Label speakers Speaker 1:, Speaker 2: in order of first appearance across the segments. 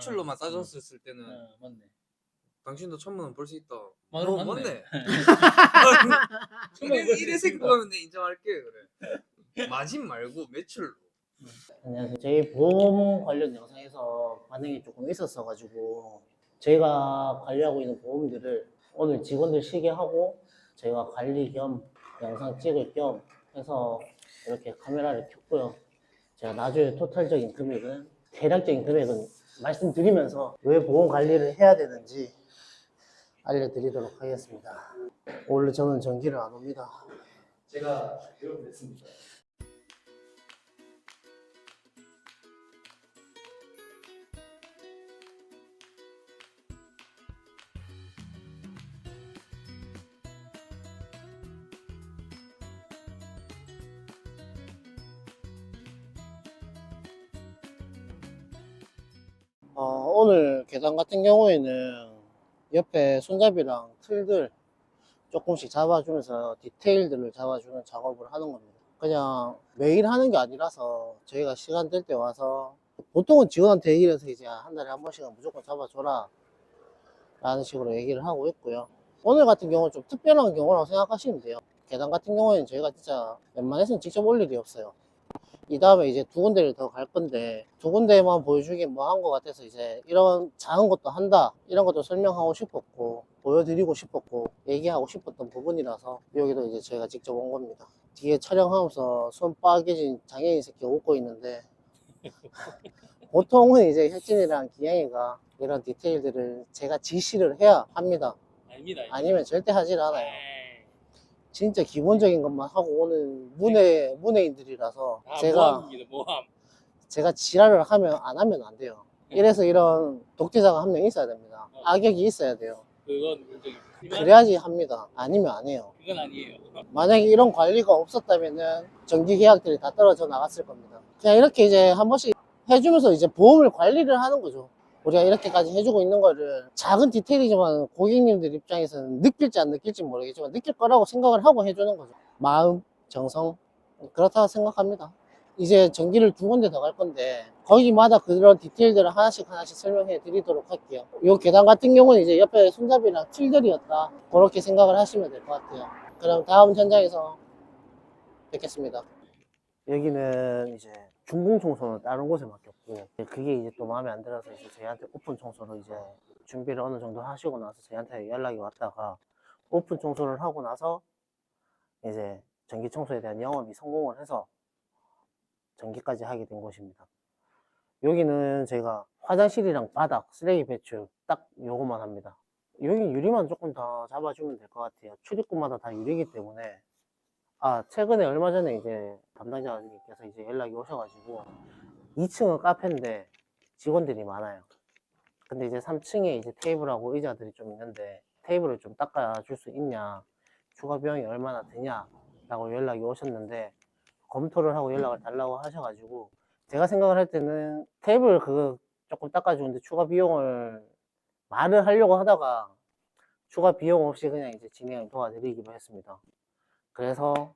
Speaker 1: 매출로만 따졌을 때는
Speaker 2: 맞네.
Speaker 1: 당신도 1,000만 원 벌 수 있다.
Speaker 2: 맞네.
Speaker 1: 맞네.
Speaker 2: 천만 원 벌 수
Speaker 1: 이래서
Speaker 2: 있으니까.
Speaker 1: 그거면 내 인정할게. 그래. 마진 말고 매출로.
Speaker 3: 안녕하세요. 저희 보험 관련 영상에서 반응이 조금 있었어가지고 저희가 관리하고 있는 보험들을 오늘 직원들 쉬게 하고 저희가 관리 겸 영상 찍을 겸 해서 이렇게 카메라를 켰고요. 제가 나중에 토탈적인 금액은 대략적인 금액은 말씀드리면서 왜 보험 관리를 해야 되는지 알려드리도록 하겠습니다. 원래 저는 전기를 안 옵니다.
Speaker 2: 제가 배우됐습니다.
Speaker 3: 오늘 계단 같은 경우에는 옆에 손잡이랑 틀들 조금씩 잡아주면서 디테일들을 잡아주는 작업을 하는 겁니다. 그냥 매일 하는 게 아니라서 저희가 시간 될 때 와서 보통은 직원한테 얘기를 해서 이제 한 달에 한 번씩은 무조건 잡아줘라 라는 식으로 얘기를 하고 있고요. 오늘 같은 경우는 좀 특별한 경우라고 생각하시면 돼요. 계단 같은 경우에는 저희가 진짜 웬만해서는 직접 올 일이 없어요. 이 다음에 이제 두 군데를 더 갈 건데 두 군데만 보여주긴 뭐 한 것 같아서 이제 이런 작은 것도 한다 이런 것도 설명하고 싶었고 보여드리고 싶었고 얘기하고 싶었던 부분이라서 여기도 이제 저희가 직접 온 겁니다. 뒤에 촬영하면서 손 빠개진 장애인 새끼가 웃고 있는데 보통은 이제 혁진이랑 기영이가 이런 디테일들을 제가 지시를 해야 합니다.
Speaker 2: 아닙니다.
Speaker 3: 아니면 절대 하질 않아요.
Speaker 2: 에이,
Speaker 3: 진짜 기본적인 것만 하고 오는 문외인들이라서
Speaker 2: 모함입니다. 모함.
Speaker 3: 제가 지랄을 하면 안 하면 안 돼요. 이래서 이런 독재자가 한 명 있어야 됩니다. 악역이 있어야 돼요.
Speaker 2: 그건 문제입니다.
Speaker 3: 그래야지 합니다. 아니면 안 해요.
Speaker 2: 그건 아니에요.
Speaker 3: 만약에 이런 관리가 없었다면은 정기 계약들이 다 떨어져 나갔을 겁니다. 그냥 이렇게 이제 한 번씩 해주면서 이제 보험을 관리를 하는 거죠. 우리가 이렇게까지 해주고 있는 거를 작은 디테일이지만 고객님들 입장에서는 느낄지 안 느낄지 모르겠지만 느낄 거라고 생각을 하고 해주는 거죠. 마음, 정성 그렇다고 생각합니다. 이제 전기를 두 군데 더 갈 건데 거기마다 그런 디테일들을 하나씩 설명해 드리도록 할게요. 이 계단 같은 경우는 이제 옆에 손잡이랑 틀들이었다 그렇게 생각을 하시면 될 것 같아요. 그럼 다음 현장에서 뵙겠습니다. 여기는 이제 중공 청소는 다른 곳에 맡겼고 그게 이제 또 마음에 안 들어서 이제 저희한테 오픈 청소를 이제 준비를 어느 정도 하시고 나서 저희한테 연락이 왔다가 오픈 청소를 하고 나서 이제 전기 청소에 대한 영업이 성공을 해서 전기까지 하게 된 곳입니다. 여기는 제가 화장실이랑 바닥, 쓰레기 배출 딱 요것만 합니다. 여기 유리만 조금 더 잡아주면 될 것 같아요. 출입구마다 다 유리이기 때문에 최근에 얼마 전에 이제 담당자님께서 이제 연락이 오셔가지고 2층은 카페인데 직원들이 많아요. 근데 이제 3층에 이제 테이블하고 의자들이 좀 있는데 테이블을 좀 닦아줄 수 있냐, 추가 비용이 얼마나 드냐 라고 연락이 오셨는데 검토를 하고 연락을 달라고 하셔가지고 제가 생각을 할 때는 테이블 그거 조금 닦아주는데 추가 비용을 말을 하려고 하다가 추가 비용 없이 그냥 이제 진행을 도와드리기로 했습니다. 그래서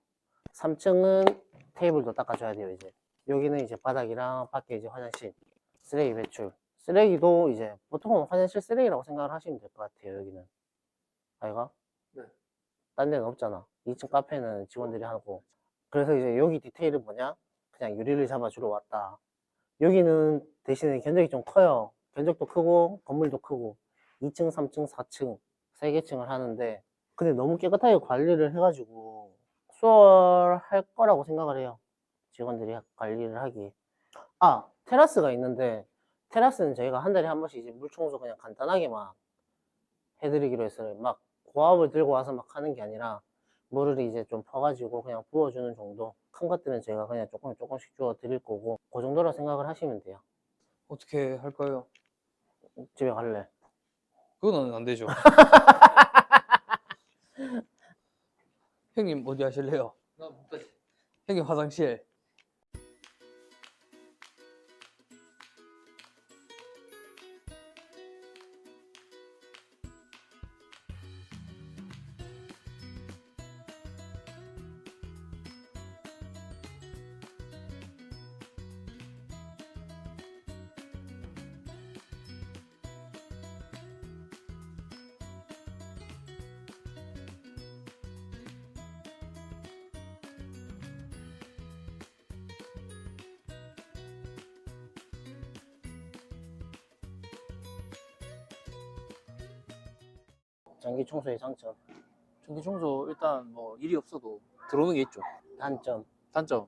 Speaker 3: 3층은 테이블도 닦아줘야 돼요. 이제 여기는 이제 바닥이랑 밖에 이제 화장실, 쓰레기 배출, 쓰레기도 이제 보통은 화장실 쓰레기라고 생각을 하시면 될 것 같아요. 여기는 아이가?
Speaker 1: 네.
Speaker 3: 딴 데는 없잖아. 2층 카페는 직원들이 하고. 그래서 이제 여기 디테일은 뭐냐? 그냥 유리를 잡아주러 왔다. 여기는 대신에 견적이 좀 커요. 견적도 크고 건물도 크고 2층, 3층, 4층 3개 층을 하는데 근데 너무 깨끗하게 관리를 해가지고 수월할 거라고 생각을 해요. 직원들이 관리를 하기. 테라스가 있는데 테라스는 저희가 한 달에 한 번씩 이제 물 청소 그냥 간단하게만 해드리기로 했어요. 막 고압을 들고 와서 막 하는 게 아니라 물을 이제 좀 퍼가지고 그냥 부어주는 정도. 큰 것들은 제가 그냥 조금씩 주워 드릴 거고 그 정도라 생각을 하시면 돼요.
Speaker 1: 어떻게 할까요?
Speaker 3: 집에 갈래?
Speaker 1: 그건 안 되죠. 형님 어디 하실래요?
Speaker 2: 나 못하지.
Speaker 1: 형님 화장실.
Speaker 3: 전기 청소의 장점,
Speaker 4: 전기 청소 일단 뭐 일이 없어도 들어오는 게 있죠.
Speaker 3: 단점.
Speaker 4: 단점,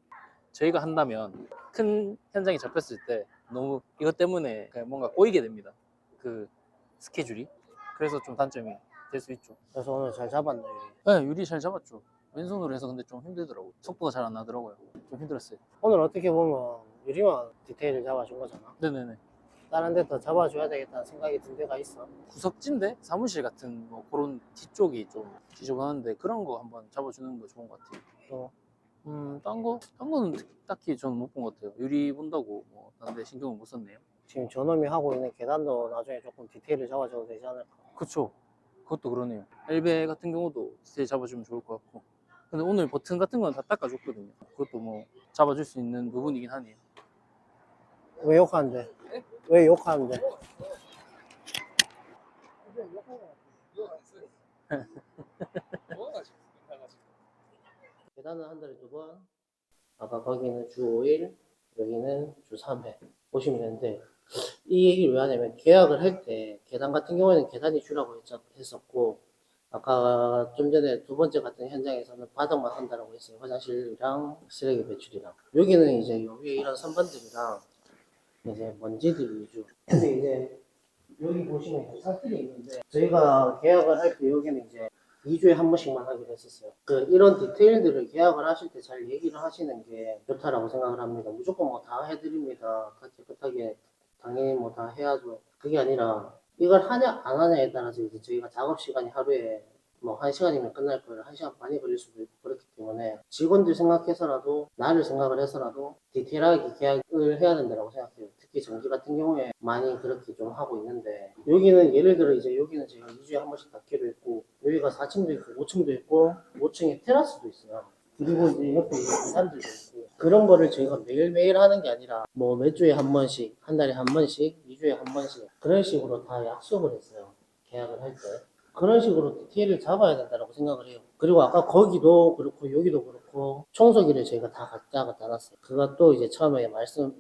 Speaker 4: 저희가 한다면 큰 현장이 잡혔을 때 너무 이것 때문에 그냥 뭔가 꼬이게 됩니다. 그 스케줄이. 그래서 좀 단점이 될 수 있죠.
Speaker 3: 그래서 오늘 잘 잡았네요.
Speaker 4: 네, 유리 잘 잡았죠. 왼손으로 해서 근데 좀 힘들더라고요. 속도가 잘 안 나더라고요. 좀 힘들었어요.
Speaker 3: 오늘 어떻게 보면 유리만 디테일을 잡아준 거잖아.
Speaker 4: 네네네.
Speaker 3: 다른 데 더 잡아줘야 되겠다는 생각이 든 데가 있어.
Speaker 4: 구석진데 사무실 같은 뭐 그런 뒤쪽이 좀 지저분한데 그런 거 한번 잡아주는 거 좋은 것 같아요.
Speaker 3: 또
Speaker 4: 딴 거는 딱히 저는 못 본 것 같아요. 유리 본다고 뭐 다른데 신경을 못 썼네요.
Speaker 3: 지금 저놈이 하고 있는 계단도 나중에 조금 디테일을 잡아줘도 되지 않을까.
Speaker 4: 그쵸. 그것도 그러네요. 엘베 같은 경우도 디테일 잡아주면 좋을 것 같고. 근데 오늘 버튼 같은 건 다 닦아줬거든요. 그것도 뭐 잡아줄 수 있는 부분이긴 하네요.
Speaker 3: 왜 욕하는데? 왜 욕하는데? 계단은 한 달에 2번. 아까 거기는 주 5일, 여기는 주 3회. 보시면 되는데, 이 얘기를 왜 하냐면, 계약을 할 때, 계단 같은 경우에는 계단이 주라고 했었고, 아까 좀 전에 2번째 같은 현장에서는 바닥만 한다라고 했어요. 화장실이랑 쓰레기 배출이랑. 여기는 이제 요 위에 이런 선반들이랑, 이제 먼지들 위주. 근데 이제, 여기 보시면 상들이 있는데, 저희가 계약을 할 때 여기는 이제, 2주에 한 번씩만 하기로 했었어요. 이런 디테일들을 계약을 하실 때 잘 얘기를 하시는 게 좋다라고 생각을 합니다. 무조건 뭐 다 해드립니다. 깨끗하게 당연히 뭐 다 해야죠. 그게 아니라 이걸 하냐 안 하냐에 따라서 이제 저희가 작업 시간이 하루에 뭐 1시간이면 끝날 거예요. 1시간 반이 걸릴 수도 있고 그렇기 때문에 직원들 생각해서라도 나를 생각을 해서라도 디테일하게 계약을 해야 된다고 생각해요. 특히 전기 같은 경우에 많이 그렇게 좀 하고 있는데 여기는 예를 들어 이제 여기는 제가 2주에 한 번씩 닫기로 했고 여기가 4층도 있고 5층도 있고 5층에 테라스도 있어요. 그리고 이제 옆에 계단들도 있고 그런 거를 저희가 매일매일 하는 게 아니라 뭐 몇 주에 한 번씩 한 달에 한 번씩 2주에 한 번씩 그런 식으로 다 약속을 했어요. 계약을 할 때. 그런 식으로 디테일을 잡아야 된다고 생각을 해요. 그리고 아까 거기도 그렇고 여기도 그렇고 청소기를 저희가 다 갖다 놨어요. 그것도 이제 처음에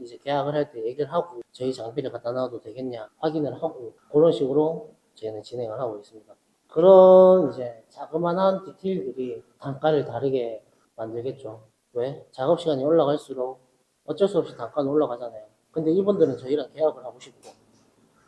Speaker 3: 이제 계약을 할 때 얘기를 하고 저희 장비를 갖다 놔도 되겠냐 확인을 하고 그런 식으로 저희는 진행을 하고 있습니다. 그런 이제 자그마한 디테일들이 단가를 다르게 만들겠죠. 왜? 작업 시간이 올라갈수록 어쩔 수 없이 단가는 올라가잖아요. 근데 이분들은 저희랑 계약을 하고 싶고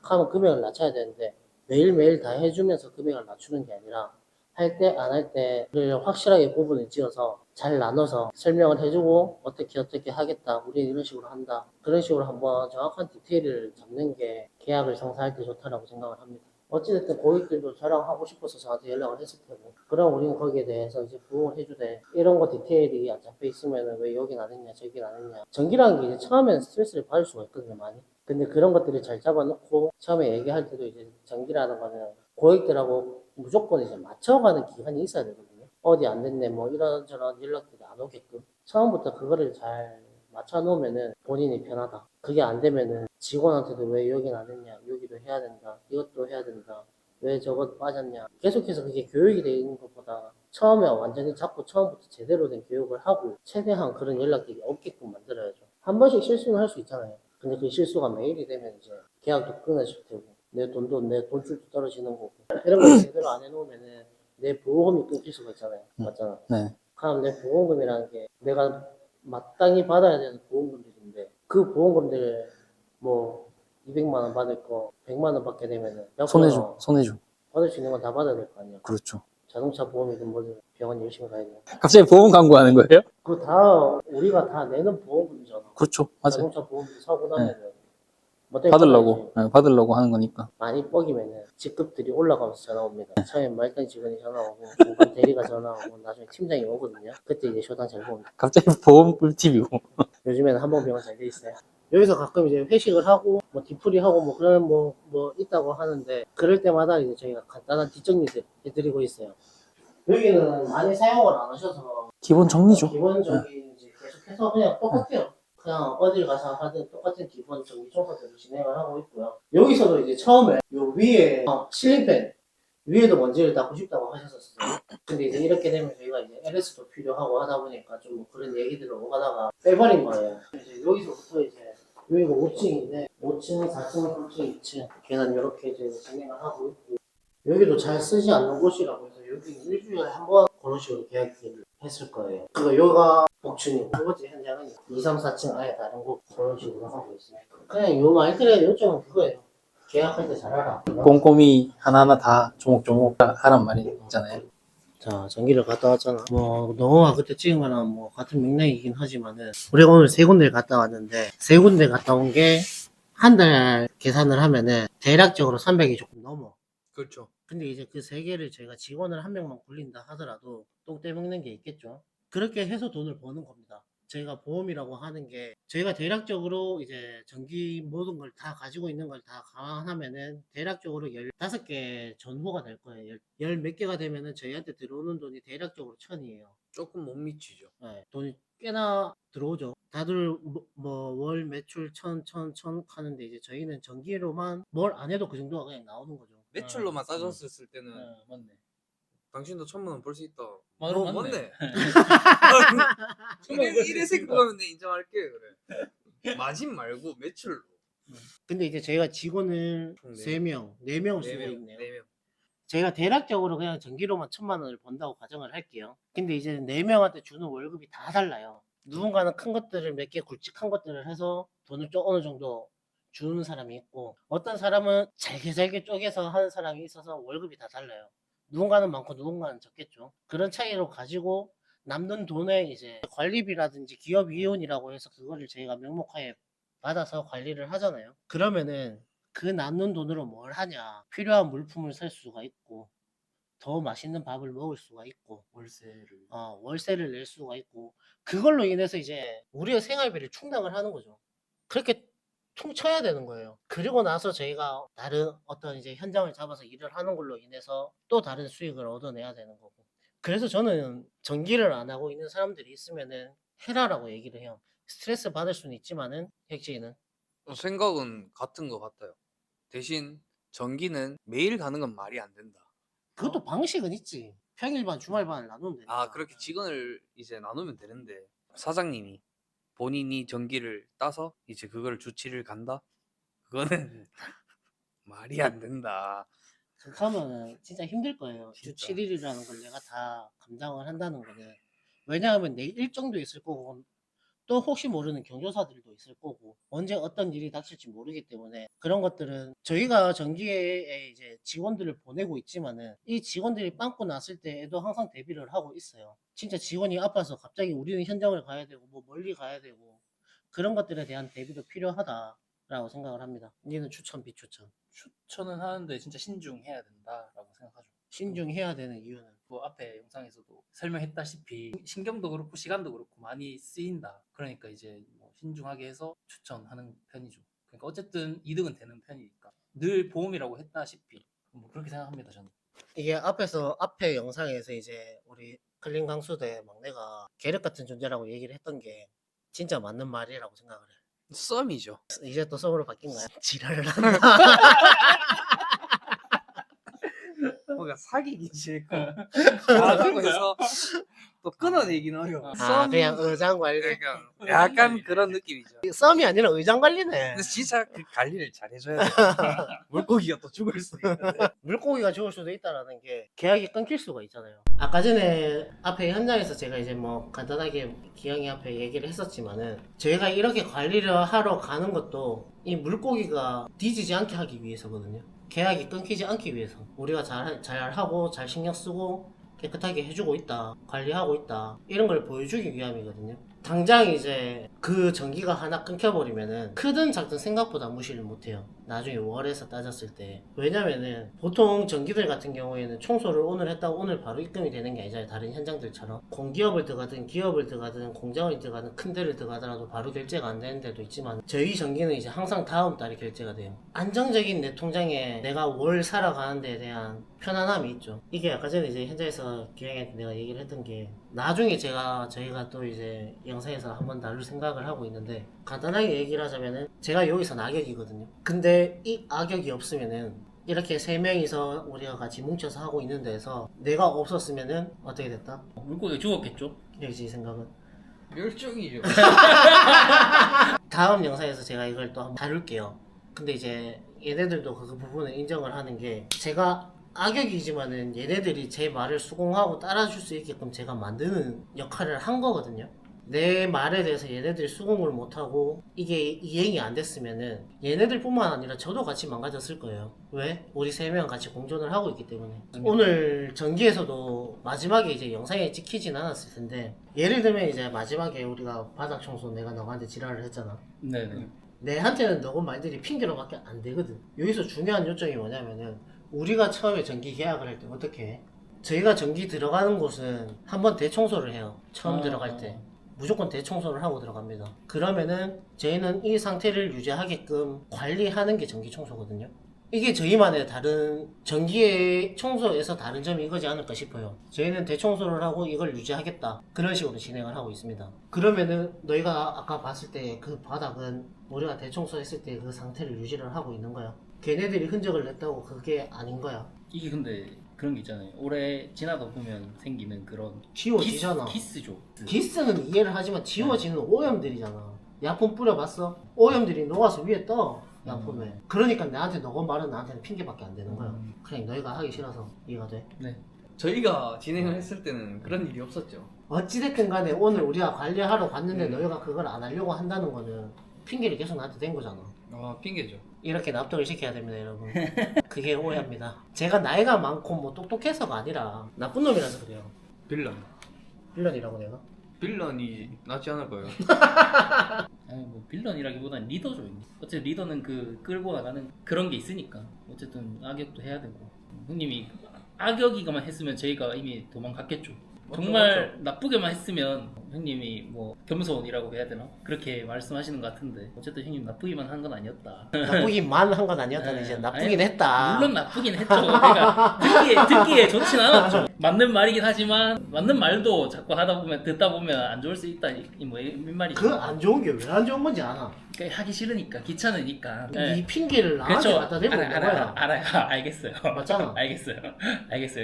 Speaker 3: 하면 금액을 낮춰야 되는데 매일매일 다 해주면서 금액을 낮추는 게 아니라 할 때 안 할 때를 확실하게 구분을 지어서 잘 나눠서 설명을 해주고 어떻게 하겠다 우리는 이런 식으로 한다 그런 식으로 한번 정확한 디테일을 잡는 게 계약을 성사할 때 좋다라고 생각을 합니다. 어찌됐든 고객들도 저랑 하고 싶어서 저한테 연락을 했을 테고 그럼 우리는 거기에 대해서 이제 부응을 해주되 이런 거 디테일이 안 잡혀 있으면 왜 여긴 안 했냐 저긴 안 했냐 전기라는 게 이제 처음에는 스트레스를 받을 수가 있거든요 많이. 근데 그런 것들을 잘 잡아놓고 처음에 얘기할 때도 이제 전기라는 거는 고객들하고 무조건 이제 맞춰가는 기간이 있어야 되거든요. 어디 안 됐네 뭐 이런저런 연락들이 안 오게끔 처음부터 그거를 잘 맞춰놓으면은 본인이 편하다. 그게 안 되면은 직원한테도 왜 여긴 안 했냐 여기도 해야 된다 이것도 해야 된다 왜 저것 빠졌냐 계속해서 그게 교육이 되어 있는 것보다 처음에 완전히 잡고 처음부터 제대로 된 교육을 하고 최대한 그런 연락들이 없게끔 만들어야죠. 한 번씩 실수는 할 수 있잖아요. 근데 그 실수가 매일이 되면 이제 계약도 끊어질 테고 내 돈줄도 떨어지는 거고 이런 걸 제대로 안 해놓으면은 내 보험이 끊길 수가 있잖아요. 맞잖아.
Speaker 4: 네.
Speaker 3: 그럼 내 보험금이라는 게 내가 마땅히 받아야 되는 보험금들인데 그 보험금들을 뭐 200만 원 받을 거 100만 원 받게 되면은
Speaker 4: 손해죠.
Speaker 3: 받을 수 있는 건 다 받아야 될 거 아니야.
Speaker 4: 그렇죠.
Speaker 3: 자동차 보험이든 뭐든 병원 열심히 가야 돼요.
Speaker 4: 갑자기 보험 광고하는 거예요?
Speaker 3: 그거 다 우리가 다 내는 보험금이잖아.
Speaker 4: 그렇죠. 맞아요.
Speaker 3: 자동차 보험도 사고 나면은 뭐
Speaker 4: 받으려고 하는 거니까.
Speaker 3: 많이 뻐기면은 직급들이 올라가면서 전화 옵니다. 처음에 말단 직원이 전화 오고 중간 대리가 전화 오고 나중에 팀장이 오거든요. 그때 이제 쇼단 잘 봅니다.
Speaker 4: 갑자기 보험 꿀팁이고.
Speaker 3: 요즘에는 한번병원 잘 돼 있어요. 여기서 가끔 이제 회식을 하고 뭐 뒤풀이 하고 뭐 그런 뭐 있다고 하는데 그럴 때마다 이제 저희가 간단한 뒷정리들 해드리고 있어요. 여기는 많이 사용을 안 하셔서
Speaker 4: 기본 정리죠.
Speaker 3: 기본적인 이제 계속해서 그냥 똑같아요. 그냥 어딜 가서 하든 똑같은 기본 정리 청소들을 진행을 하고 있고요. 여기서도 이제 처음에 요 위에 실링팬 위에도 먼지를 닦고 싶다고 하셨었어요. 근데 이제 이렇게 되면 저희가 이제 LS도 필요하고 하다 보니까 좀 그런 얘기들을 오가다가 빼버린 거예요. 이제 여기서부터 이제 여기가 5층인데 5층, 4층, 3층, 2층 계단 이렇게 이제 진행을 하고 있고 여기도 잘 쓰지 않는 곳이라고 해서 여기 일주일에 한 번 그런 식으로 계약을 했을 거예요. 그리고 여기가 복층이고 두 번째 현장은 2, 3, 4층 아예 다른 곳 그런 식으로 하고 있습니다. 그냥 요 말들의 요점은 그거예요. 계약할 때 잘하라.
Speaker 4: 꼼꼼히 하나하나 다 조목조목 하란 말이 있잖아요.
Speaker 3: 자, 전기를 갔다 왔잖아. 뭐, 너가 그때 찍은 거랑 뭐, 같은 맥락이긴 하지만은, 우리가 오늘 세 군데를 갔다 왔는데, 세 군데 갔다 온 게, 한 달 계산을 하면은, 대략적으로 300이 조금 넘어.
Speaker 1: 그렇죠.
Speaker 3: 근데 이제 그 세 개를 저희가 직원을 한 명만 굴린다 하더라도, 똥 떼먹는 게 있겠죠. 그렇게 해서 돈을 버는 겁니다. 저희가 보험이라고 하는 게 저희가 대략적으로 이제 전기 모든 걸 다 가지고 있는 걸 다 감안하면은 대략적으로 15개 전후가 될 거예요. 열 몇 개가 되면은 저희한테 들어오는 돈이 대략적으로 1000이에요.
Speaker 1: 조금 못 미치죠.
Speaker 3: 네, 돈이 꽤나 들어오죠. 다들 월 매출 1000 하는데 이제 저희는 전기로만 뭘 안 해도 그 정도가 그냥 나오는 거죠.
Speaker 1: 매출로만 따졌을 때는
Speaker 4: 맞네.
Speaker 1: 당신도 1000만 원 벌 수 있다.
Speaker 4: 맞네.
Speaker 1: 맞네. 이래 생각하면 인정할게 그래. 마진 말고 매출로.
Speaker 3: 근데 이제 저희가 직원을
Speaker 1: 네.
Speaker 3: 3명, 4명을 쓰고
Speaker 1: 4명,
Speaker 3: 있네요.
Speaker 1: 4명.
Speaker 3: 제가 대략적으로 그냥 전기로만 1000만 원을 번다고 가정을 할게요. 근데 이제 4명한테 주는 월급이 다 달라요. 누군가는 큰 것들을 몇 개 굵직한 것들을 해서 돈을 좀 어느 정도 주는 사람이 있고, 어떤 사람은 잘게 쪼개서 하는 사람이 있어서 월급이 다 달라요. 누군가는 많고 누군가는 적겠죠. 그런 차이로 가지고 남는 돈에 이제 관리비라든지 기업이혼이라고 해서 그거를 저희가 명목하에 받아서 관리를 하잖아요. 그러면은 그 남는 돈으로 뭘 하냐? 필요한 물품을 살 수가 있고, 더 맛있는 밥을 먹을 수가 있고, 월세를 낼 수가 있고, 그걸로 인해서 이제 우리의 생활비를 충당을 하는 거죠. 그렇게 퉁쳐야 되는 거예요. 그리고 나서 저희가 다른 어떤 이제 현장을 잡아서 일을 하는 걸로 인해서 또 다른 수익을 얻어내야 되는 거고. 그래서 저는 전기를 안 하고 있는 사람들이 있으면은 해라라고 얘기를 해요. 스트레스 받을 수는 있지만은 혁진이는
Speaker 1: 생각은 같은 것 같아요. 대신 전기는 매일 가는 건 말이 안 된다.
Speaker 3: 그것도 방식은 있지. 평일반, 주말반을 나누면 되니까.
Speaker 1: 아, 그렇게 직원을 이제 나누면 되는데 사장님이 본인이 전기를 따서 이제 그걸 주 7일 간다? 그거는 말이 안 된다.
Speaker 3: 그렇게 하면은 진짜 힘들 거예요. 주
Speaker 1: 진짜.
Speaker 3: 7일이라는 걸 내가 다 감당을 한다는 거는. 왜냐하면 내 일정도 있을 거고, 또 혹시 모르는 경조사들도 있을 거고, 언제 어떤 일이 닥칠지 모르기 때문에 그런 것들은 저희가 전기에 이제 직원들을 보내고 있지만은 이 직원들이 빵꾸 났을 때에도 항상 대비를 하고 있어요. 진짜 직원이 아파서 갑자기 우리는 현장을 가야 되고 뭐 멀리 가야 되고 그런 것들에 대한 대비도 필요하다라고 생각을 합니다. 니는 추천 비추천.
Speaker 4: 추천은 하는데 진짜 신중해야 된다라고 생각하죠.
Speaker 3: 신중해야 되는 이유는
Speaker 4: 뭐 앞에 영상에서도 설명했다시피 신경도 그렇고 시간도 그렇고 많이 쓰인다. 그러니까 이제 뭐 신중하게 해서 추천하는 편이죠. 그러니까 어쨌든 이득은 되는 편이니까 늘 보험이라고 했다시피 뭐 그렇게 생각합니다 저는.
Speaker 3: 이게 앞에 영상에서 이제 우리 클린 강수대 막내가 계륵 같은 존재라고 얘기를 했던 게 진짜 맞는 말이라고 생각을 해.
Speaker 1: 썸이죠.
Speaker 3: 이제 또 썸으로 바뀐가요? 지랄을 한다.
Speaker 1: 뭔가 사귀기 싫고 그렇다고 해서 또 끊어내기는 어려워.
Speaker 3: 아, 그냥 의장 관리.
Speaker 1: 그러니까 약간 그런 느낌이죠.
Speaker 3: 썸이 아니라 의장 관리네.
Speaker 1: 근데 진짜 그 관리를 잘 해줘야 돼. 물고기가 또 죽을 수 있는데.
Speaker 3: 물고기가 죽을 수도 있다라는 게 계약이 끊길 수가 있잖아요. 아까 전에 앞에 현장에서 제가 이제 뭐 간단하게 기영이 앞에 얘기를 했었지만은 저희가 이렇게 관리를 하러 가는 것도 이 물고기가 뒤지지 않게 하기 위해서거든요. 계약이 끊기지 않기 위해서 우리가 잘하고 잘 신경 쓰고 깨끗하게 해주고 있다, 관리하고 있다 이런 걸 보여주기 위함이거든요. 당장 이제 그 전기가 하나 끊겨버리면은 크든 작든 생각보다 무시를 못해요. 나중에 월에서 따졌을 때. 왜냐면은 보통 전기들 같은 경우에는 청소를 오늘 했다고 오늘 바로 입금이 되는 게 아니잖아요. 다른 현장들처럼 공기업을 들어가든 기업을 들어가든 공장을 들어가든 큰 데를 들어가더라도 바로 결제가 안 되는 데도 있지만 저희 전기는 이제 항상 다음 달에 결제가 돼요. 안정적인 내 통장에 내가 월 살아가는 데에 대한 편안함이 있죠. 이게 아까 전에 이제 현장에서 기영이한테 내가 얘기를 했던 게 나중에 저희가 또 이제 영상에서 한번 다룰 생각을 하고 있는데 간단하게 얘기를 하자면은 제가 여기서 악역이거든요. 근데 이 악역이 없으면은 이렇게 3명이서 우리가 같이 뭉쳐서 하고 있는 데에서 내가 없었으면은 어떻게 됐다?
Speaker 4: 물고기 죽었겠죠?
Speaker 3: 여기지 생각은.
Speaker 1: 멸종이죠.
Speaker 3: 다음 영상에서 제가 이걸 또 한번 다룰게요. 근데 이제 얘네들도 그 부분을 인정을 하는 게 제가 악역이지만은 얘네들이 제 말을 수긍하고 따라줄 수 있게끔 제가 만드는 역할을 한 거거든요. 내 말에 대해서 얘네들이 수긍을 못하고 이게 이행이 안 됐으면은 얘네들뿐만 아니라 저도 같이 망가졌을 거예요. 왜? 우리 세 명 같이 공존을 하고 있기 때문에. 오늘 전기에서도 마지막에 이제 영상에 찍히진 않았을 텐데, 예를 들면 이제 마지막에 우리가 바닥 청소 내가 너한테 지랄을 했잖아.
Speaker 4: 네네.
Speaker 3: 내한테는 너그 말들이 핑계로밖에 안 되거든. 여기서 중요한 요점이 뭐냐면은, 우리가 처음에 전기 계약을 할 때 어떻게 해? 저희가 전기 들어가는 곳은 한번 대청소를 해요. 처음 들어갈 때 무조건 대청소를 하고 들어갑니다. 그러면은 저희는 이 상태를 유지하게끔 관리하는 게 전기 청소거든요. 이게 저희만의 다른 전기의 청소에서 다른 점이 이거지 않을까 싶어요. 저희는 대청소를 하고 이걸 유지하겠다, 그런 식으로 진행을 하고 있습니다. 그러면은 너희가 아까 봤을 때 그 바닥은 우리가 대청소했을 때 그 상태를 유지를 하고 있는 거야. 걔네들이 흔적을 냈다고 그게 아닌 거야.
Speaker 4: 이게 근데 그런 게 있잖아요. 오래 지나다 보면 생기는 그런
Speaker 3: 지워지잖아.
Speaker 4: 기스죠.
Speaker 3: 기스는 이해를 하지만 지워지는 오염들이잖아. 약품 뿌려봤어? 오염들이 녹아서 위에 떠, 약품에. 그러니까 나한테 너가 말은 나한테는 핑계밖에 안 되는 거야. 그냥 너희가 하기 싫어서 이해가 돼?
Speaker 4: 네.
Speaker 1: 저희가 진행을 했을 때는 그런 일이 없었죠.
Speaker 3: 어찌됐든 간에 오늘 우리가 관리하러 갔는데 너희가 그걸 안 하려고 한다는 거는 핑계를 계속 나한테 댄 거잖아.
Speaker 1: 아, 핑계죠.
Speaker 3: 이렇게 납득을 시켜야 됩니다, 여러분. 그게 오해입니다. 제가 나이가 많고 뭐 똑똑해서가 아니라 나쁜 놈이라서 그래요.
Speaker 1: 빌런.
Speaker 3: 빌런이라고 내가?
Speaker 1: 빌런이 낫지 않을까요?
Speaker 4: 아니 뭐 빌런이라기보다는 리더죠. 어쨌든 리더는 그 끌고 나가는 그런 게 있으니까 어쨌든 악역도 해야 되고. 형님이 악역이가만 했으면 저희가 이미 도망갔겠죠.
Speaker 1: 맞죠,
Speaker 4: 정말
Speaker 1: 맞죠.
Speaker 4: 나쁘게만 했으면 형님이 뭐 겸손이라고 해야 되나? 그렇게 말씀하시는 것 같은데 어쨌든 형님 나쁘기만 한 건 아니었다.
Speaker 3: 나쁘기만 한 건 아니었다.
Speaker 4: 네.
Speaker 3: 이제 나쁘긴
Speaker 4: 아니,
Speaker 3: 했다.
Speaker 4: 물론 나쁘긴 했죠. 그러니까 듣기에 좋진 않았죠. 맞는 말이긴 하지만 맞는 말도 자꾸 하다 보면 듣다 보면 안 좋을 수 있다. 이뭔 말이죠.
Speaker 3: 그 안 좋은 게 왜 안 좋은 건지 아나?
Speaker 4: 그러니까 하기 싫으니까 귀찮으니까.
Speaker 3: 이 핑계를 나한테 갖다 대고 있는 거야.
Speaker 4: 알아요. 알겠어요.
Speaker 3: 맞잖아.
Speaker 4: 알겠어요,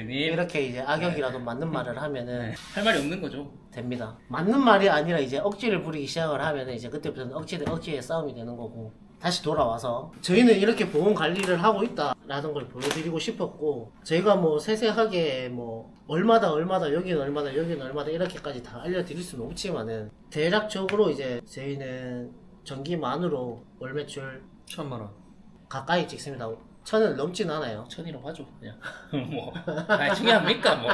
Speaker 4: 형님.
Speaker 3: 이렇게 이제 악역이라도 맞는 말을 하면은
Speaker 4: 할 말이 없는 거죠.
Speaker 3: 됩니다. 맞는 말이 아니라 이제 억지를 부리기 시작을 하면 이제 그때부터는 억지의 싸움이 되는 거고. 다시 돌아와서 저희는 이렇게 보험 관리를 하고 있다라는 걸 보여드리고 싶었고, 저희가 뭐 세세하게 뭐 얼마다 여기는 얼마다 이렇게까지 다 알려드릴 수는 없지만은 대략적으로 이제 저희는 전기만으로 월 매출
Speaker 1: 1,000만 원.
Speaker 3: 가까이 찍습니다. 1,000을 넘진 않아요.
Speaker 4: 천이라고 하죠, 그냥. 뭐, 중요합니까, 뭐.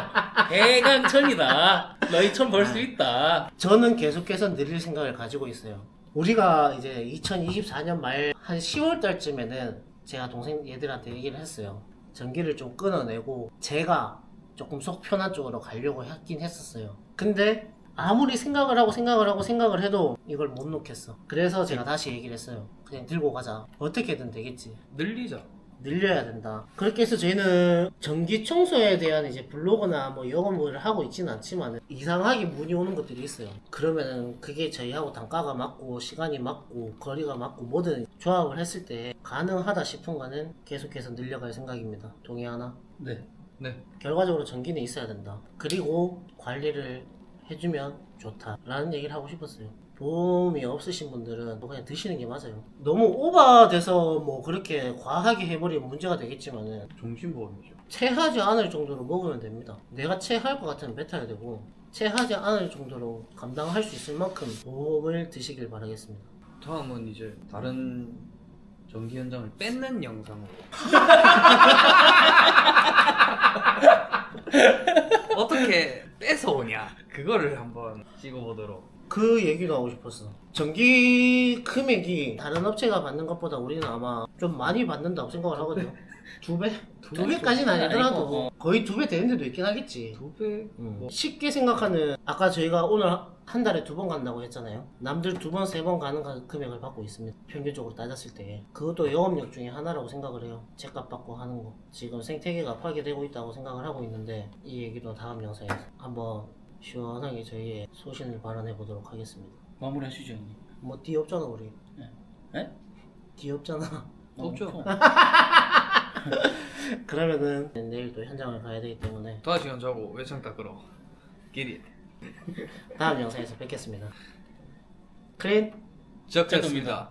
Speaker 4: 대강천이다. 너희 천 벌 수 있다.
Speaker 3: 저는 계속해서 늘릴 생각을 가지고 있어요. 우리가 이제 2024년 말 한 10월 달쯤에는 제가 동생 얘들한테 얘기를 했어요. 전기를 좀 끊어내고 제가 조금 속 편한 쪽으로 가려고 하긴 했었어요. 근데 아무리 생각을 해도 이걸 못 놓겠어. 그래서 제가 다시 얘기를 했어요. 그냥 들고 가자. 어떻게든 되겠지.
Speaker 1: 늘리자.
Speaker 3: 늘려야 된다. 그렇게 해서 저희는 전기 청소에 대한 이제 블로그나 뭐 영업을 하고 있지는 않지만 이상하게 문의 오는 것들이 있어요. 그러면은 그게 저희하고 단가가 맞고 시간이 맞고 거리가 맞고 뭐든 조합을 했을 때 가능하다 싶은 거는 계속해서 늘려갈 생각입니다. 동의하나?
Speaker 4: 네.
Speaker 1: 네.
Speaker 3: 결과적으로 전기는 있어야 된다. 그리고 관리를 해주면 좋다라는 얘기를 하고 싶었어요. 보험이 없으신 분들은 그냥 드시는 게 맞아요. 너무 오버돼서 뭐 그렇게 과하게 해버리면 문제가 되겠지만은
Speaker 1: 종신보험이죠.
Speaker 3: 체하지 않을 정도로 먹으면 됩니다. 내가 체할 것 같으면 뱉어야 되고, 체하지 않을 정도로 감당할 수 있을 만큼 보험을 드시길 바라겠습니다.
Speaker 1: 다음은 이제 다른 전기 현장을 뺏는 영상으로. 어떻게 뺏어오냐, 그거를 한번 찍어보도록.
Speaker 3: 그 얘기도 하고 싶었어. 전기 금액이 다른 업체가 받는 것보다 우리는 아마 좀 많이 받는다고 생각을 하거든요. 2배? 2배까지는 아니더라도 거의 2배 되는 데도 있긴 하겠지.
Speaker 1: 2배?
Speaker 3: 쉽게 생각하는, 아까 저희가 오늘 한 달에 2번 간다고 했잖아요. 남들 2번, 3번 가는 금액을 받고 있습니다. 평균적으로 따졌을 때. 그것도 영업력 중에 하나라고 생각을 해요. 제값 받고 하는 거. 지금 생태계가 파괴되고 있다고 생각을 하고 있는데, 이 얘기도 다음 영상에서 한번 시원하게 저희의 소신을 발언해 보도록 하겠습니다.
Speaker 4: 마무리 하시죠, 형님.
Speaker 3: 뭐 뒤 없잖아 우리.
Speaker 4: 네?
Speaker 3: 뒤 없잖아.
Speaker 1: 없죠.
Speaker 3: 그러면은 내일 또 현장을 가야 되기 때문에
Speaker 1: 2시간 자고 외창 닦으러 길이
Speaker 3: 다음 영상에서 뵙겠습니다. 크린
Speaker 1: 적겠습니다.